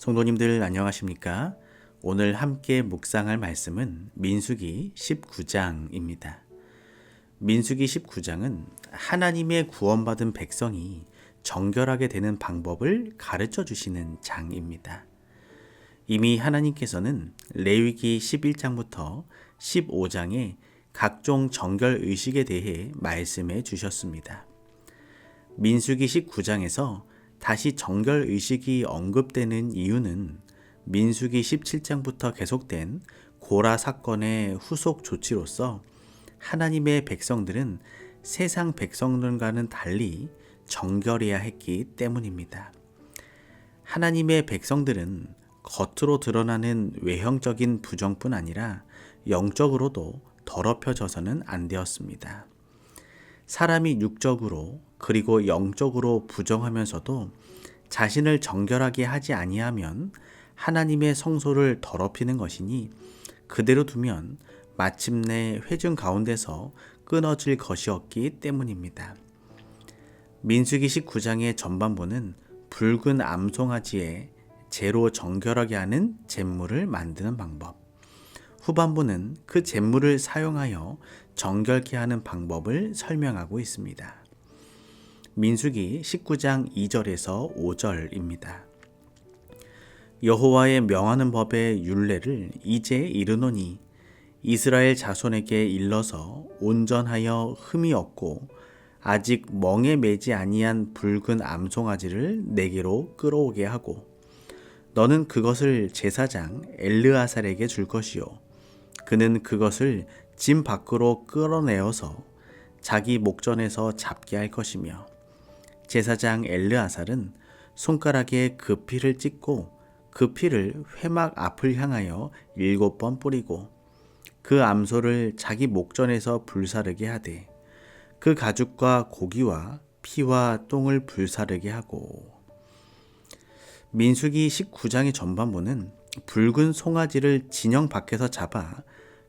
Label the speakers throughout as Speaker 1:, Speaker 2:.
Speaker 1: 성도님들 안녕하십니까? 오늘 함께 묵상할 말씀은 민수기 19장입니다. 민수기 19장은 하나님의 구원받은 백성이 정결하게 되는 방법을 가르쳐 주시는 장입니다. 이미 하나님께서는 레위기 11장부터 15장에 각종 정결 의식에 대해 말씀해 주셨습니다. 민수기 19장에서 다시 정결 의식이 언급되는 이유는 민수기 17장부터 계속된 고라 사건의 후속 조치로서 하나님의 백성들은 세상 백성들과는 달리 정결해야 했기 때문입니다. 하나님의 백성들은 겉으로 드러나는 외형적인 부정뿐 아니라 영적으로도 더럽혀져서는 안 되었습니다. 사람이 육적으로 그리고 영적으로 부정하면서도 자신을 정결하게 하지 아니하면 하나님의 성소를 더럽히는 것이니 그대로 두면 마침내 회중 가운데서 끊어질 것이었기 때문입니다. 민수기 19장의 전반부는 붉은 암송아지에 재로 정결하게 하는 잿물을 만드는 방법, 후반부는 그 잿물을 사용하여 정결케 하는 방법을 설명하고 있습니다. 민수기 19장 2절에서 5절입니다. 여호와의 명하는 법의 율례를 이제 이르노니 이스라엘 자손에게 일러서 온전하여 흠이 없고 아직 멍에 매지 아니한 붉은 암송아지를 내게로 끌어오게 하고 너는 그것을 제사장 엘르아살에게 줄 것이요 그는 그것을 짐 밖으로 끌어내어서 자기 목전에서 잡게 할 것이며 제사장 엘르아살은 손가락에 그 피를 찍고 그 피를 회막 앞을 향하여 7번 뿌리고 그 암소를 자기 목전에서 불사르게 하되 그 가죽과 고기와 피와 똥을 불사르게 하고. 민수기 19장의 전반부는 붉은 송아지를 진영 밖에서 잡아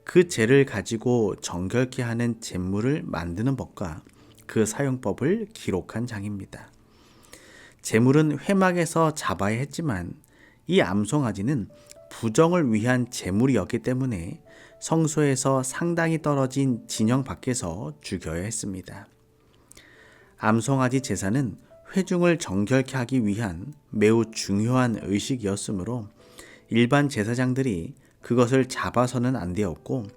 Speaker 1: 그 재를 가지고 정결케 하는 잿물을 만드는 법과 그 사용법을 기록한 장입니다. 잿물은 회막에서 잡아야 했지만 이 암송아지는 부정을 위한 제물이었기 때문에 성소에서 상당히 떨어진 진영 밖에서 죽여야 했습니다. 암송아지 제사는 회중을 정결케 하기 위한 매우 중요한 의식이었으므로 일반 제사장들이 그것을 잡아서는 안 되었고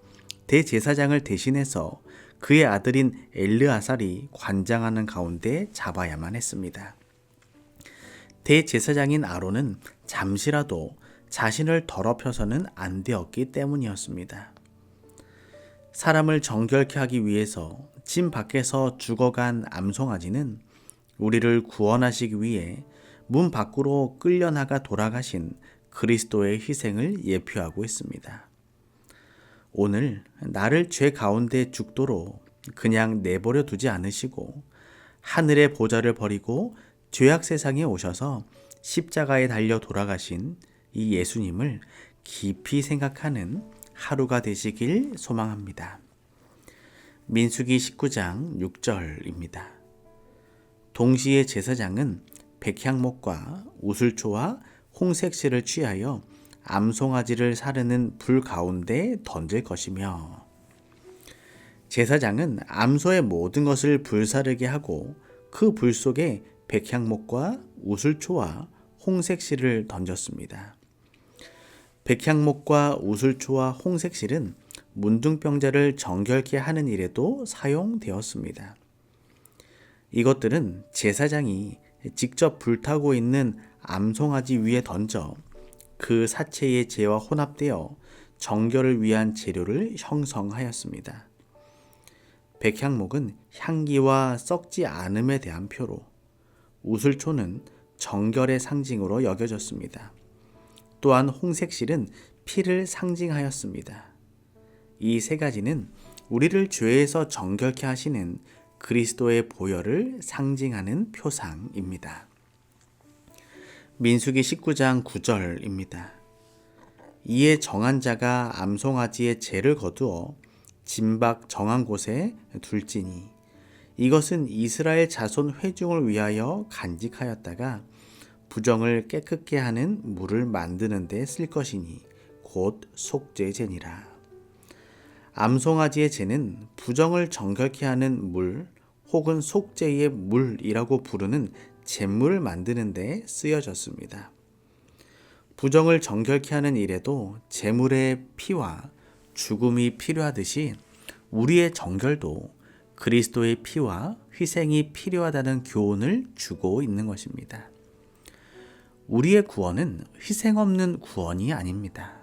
Speaker 1: 대제사장을 대신해서 그의 아들인 엘르아살이 관장하는 가운데 잡아야만 했습니다. 대제사장인 아론은 잠시라도 자신을 더럽혀서는 안 되었기 때문이었습니다. 사람을 정결케 하기 위해서 진 밖에서 죽어간 암송아지는 우리를 구원하시기 위해 문 밖으로 끌려나가 돌아가신 그리스도의 희생을 예표하고 있습니다. 오늘 나를 죄 가운데 죽도록 그냥 내버려 두지 않으시고 하늘의 보좌를 버리고 죄악 세상에 오셔서 십자가에 달려 돌아가신 이 예수님을 깊이 생각하는 하루가 되시길 소망합니다. 민수기 19장 6절입니다. 동시에 제사장은 백향목과 우슬초와 홍색실을 취하여 암송아지를 사르는 불 가운데 던질 것이며 제사장은 암소의 모든 것을 불사르게 하고 그 불 속에 백향목과 우슬초와 홍색실을 던졌습니다. 백향목과 우슬초와 홍색실은 문둥병자를 정결케 하는 일에도 사용되었습니다. 이것들은 제사장이 직접 불타고 있는 암송아지 위에 던져 그 사체의 재와 혼합되어 정결을 위한 재료를 형성하였습니다. 백향목은 향기와 썩지 않음에 대한 표로, 우슬초는 정결의 상징으로 여겨졌습니다. 또한 홍색실은 피를 상징하였습니다. 이 세 가지는 우리를 죄에서 정결케 하시는 그리스도의 보혈을 상징하는 표상입니다. 민수기 19장 9절입니다. 이에 정한 자가 암송아지의 재를 거두어 진박 정한 곳에 둘지니 이것은 이스라엘 자손 회중을 위하여 간직하였다가 부정을 깨끗게 하는 물을 만드는 데 쓸 것이니 곧 속죄제니라. 암송아지의 제는 부정을 정결케 하는 물 혹은 속죄의 물이라고 부르는 제물을 만드는 데 쓰여졌습니다. 부정을 정결케 하는 일에도 제물의 피와 죽음이 필요하듯이 우리의 정결도 그리스도의 피와 희생이 필요하다는 교훈을 주고 있는 것입니다. 우리의 구원은 희생 없는 구원이 아닙니다.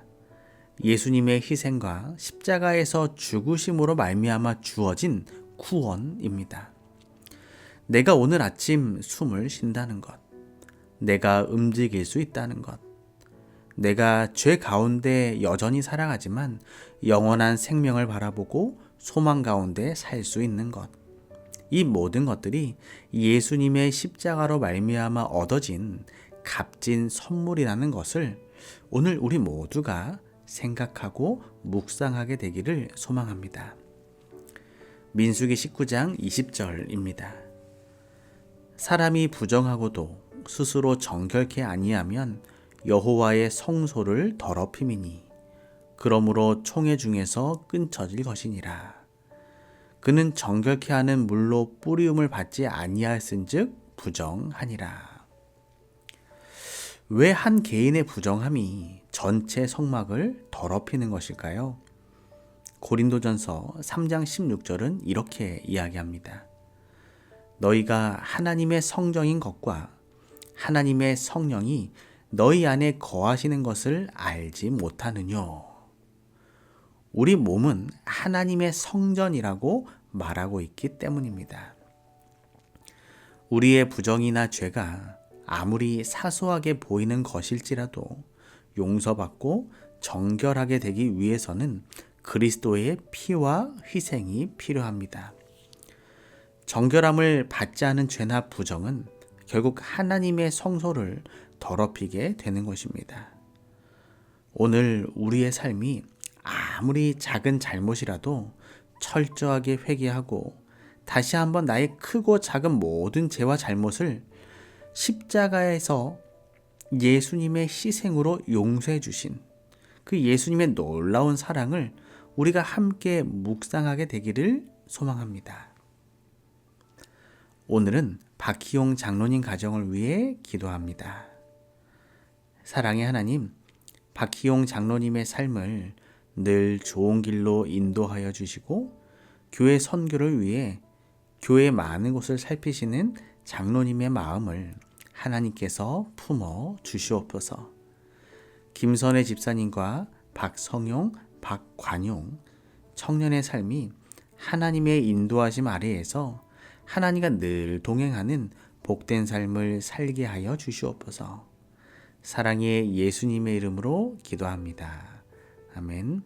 Speaker 1: 예수님의 희생과 십자가에서 죽으심으로 말미암아 주어진 구원입니다. 내가 오늘 아침 숨을 쉰다는 것, 내가 움직일 수 있다는 것, 내가 죄 가운데 여전히 살아가지만 영원한 생명을 바라보고 소망 가운데 살 수 있는 것, 이 모든 것들이 예수님의 십자가로 말미암아 얻어진 값진 선물이라는 것을 오늘 우리 모두가 생각하고 묵상하게 되기를 소망합니다. 민수기 19장 20절입니다. 사람이 부정하고도 스스로 정결케 아니하면 여호와의 성소를 더럽힘이니 그러므로 총회 중에서 끊쳐질 것이니라. 그는 정결케 하는 물로 뿌리움을 받지 아니하였은즉 부정하니라. 왜 한 개인의 부정함이 전체 성막을 더럽히는 것일까요? 고린도전서 3장 16절은 이렇게 이야기합니다. 너희가 하나님의 성정인 것과 하나님의 성령이 너희 안에 거하시는 것을 알지 못하느뇨. 우리 몸은 하나님의 성전이라고 말하고 있기 때문입니다. 우리의 부정이나 죄가 아무리 사소하게 보이는 것일지라도 용서받고 정결하게 되기 위해서는 그리스도의 피와 희생이 필요합니다. 정결함을 받지 않은 죄나 부정은 결국 하나님의 성소를 더럽히게 되는 것입니다. 오늘 우리의 삶이 아무리 작은 잘못이라도 철저하게 회개하고 다시 한번 나의 크고 작은 모든 죄와 잘못을 십자가에서 예수님의 희생으로 용서해 주신 그 예수님의 놀라운 사랑을 우리가 함께 묵상하게 되기를 소망합니다. 오늘은 박희용 장로님 가정을 위해 기도합니다. 사랑의 하나님, 박희용 장로님의 삶을 늘 좋은 길로 인도하여 주시고 교회 선교를 위해 교회 많은 곳을 살피시는 장로님의 마음을 하나님께서 품어 주시옵소서. 김선혜 집사님과 박성용, 박관용 청년의 삶이 하나님의 인도하심 아래에서 하나님과 늘 동행하는 복된 삶을 살게 하여 주시옵소서. 사랑의 예수님의 이름으로 기도합니다. 아멘.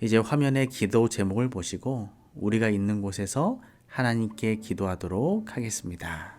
Speaker 1: 이제 화면의 기도 제목을 보시고 우리가 있는 곳에서 하나님께 기도하도록 하겠습니다.